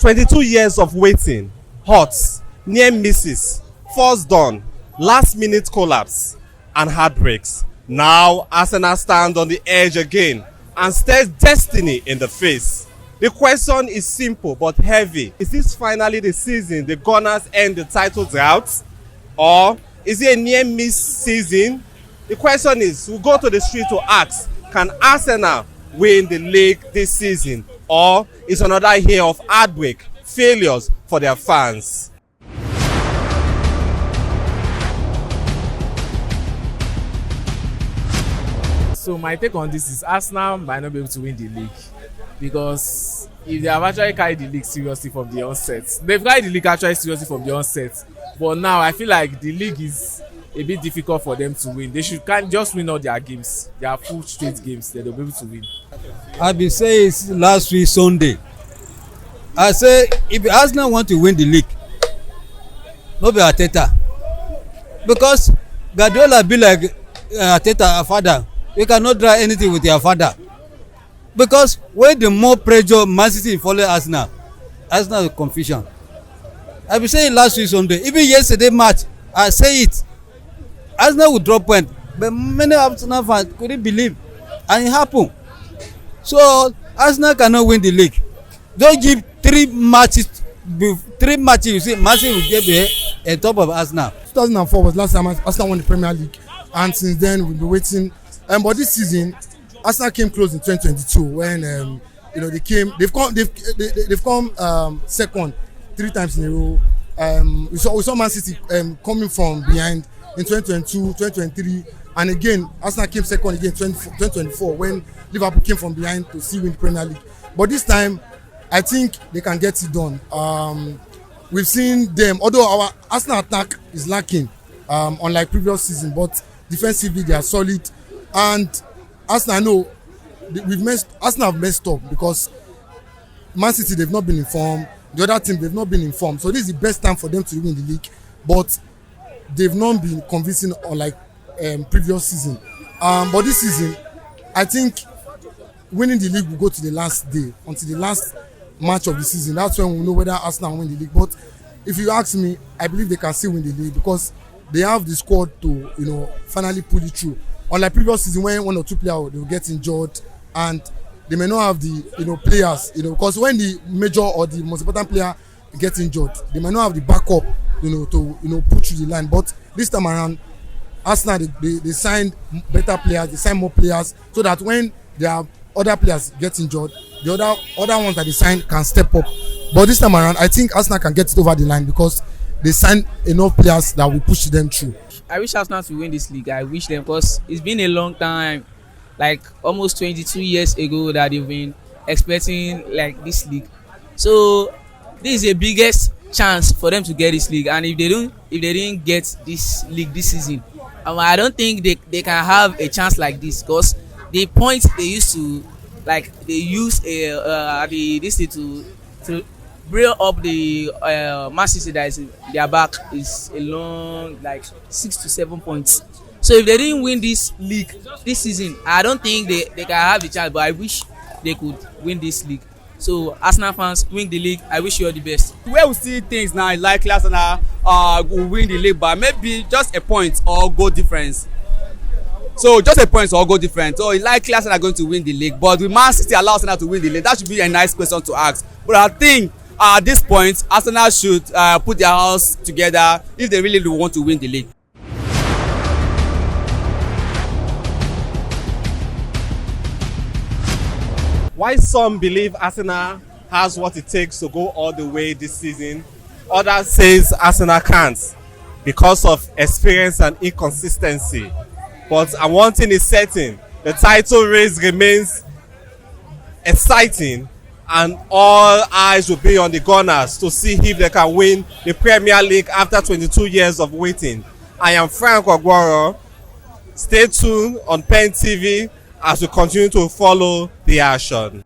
22 years of waiting, hot, near misses, first done, last minute collapse, and heartbreaks. Now Arsenal stand on the edge again and stares destiny in the face. The question is simple but heavy. Is this finally the season the Gunners end the title drought? Or is it a near miss season? The question is, we'll go to the street to ask, can Arsenal win the league this season? Or is another year of heartbreak, failures for their fans? So my take on this is Arsenal might not be able to win the league, because if they have actually carried the league seriously from the onset, they've carried the league actually seriously from the onset, but now I feel like the league is a bit difficult for them to win. They can't just win all their games, their full straight games, that they'll be able to win. I been saying it's last week Sunday. I say if Arsenal want to win the league, no be Arteta, because Guardiola be like Arteta father. You cannot try anything with your father, because when the more pressure Man City follow Arsenal is confusion. I been saying last week Sunday, even yesterday match I say it, Arsenal will drop point, but many Arsenal fans couldn't believe, and it happened. So Arsenal cannot win the league. Don't give three matches you see Man City will get on top of Arsenal. 2004 was last time Arsenal won the Premier League, and since then we've been waiting. But this season Arsenal came close in 2022 when they've come second 3 times in a row. We saw Man City coming from behind in 2022, 2023, and again Arsenal came second again 2024 when Liverpool came from behind to still win the Premier League. But this time I think they can get it done. We've seen them, although our Arsenal attack is lacking unlike previous season, but defensively they are solid. And Arsenal, Arsenal have messed up because Man City, they've not been informed. The other team, they've not been informed. So this is the best time for them to win the league, but they've not been convincing unlike previous season. But this season, I think winning the league will go to the last day, until the last match of the season. That's when we'll know whether Arsenal win the league. But if you ask me, I believe they can still win the league because they have the squad to finally pull it through. Unlike previous season when 1 or 2 players they will get injured and they may not have the players, because when the major or the most important player gets injured, they may not have the backup, to put through the line. But this time around, Arsenal they signed better players, they signed more players, so that when their other players get injured, the other ones that they signed can step up. But this time around, I think Arsenal can get it over the line because they signed enough players that will push them through. I wish Arsenal to win this league. I wish them, because it's been a long time, like almost 22 years ago that they've been expecting like this league. So this is the biggest chance for them to get this league. And if they didn't get this league this season, I don't think they can have a chance like this, because the points they used to, like they use to bring up the Man City that is their back is a long, like 6 to 7 points. So if they didn't win this league this season, I don't think they can have the chance, but I wish they could win this league. So Arsenal fans, win the league. I wish you all the best. Where we see things now, likely Arsenal will win the league, but maybe just a point or goal difference. So just a point or goal difference. So likely Arsenal are going to win the league, but will Man City allow Arsenal to win the league? That should be a nice question to ask. But I think at this point, Arsenal should put their house together if they really want to win the league. Why some believe Arsenal has what it takes to go all the way this season, others says Arsenal can't because of experience and inconsistency. But one thing is certain, the title race remains exciting, and all eyes will be on the Gunners to see if they can win the Premier League after 22 years of waiting. I am Frank OGBORO. Stay tuned on PEN TV as we continue to follow the action.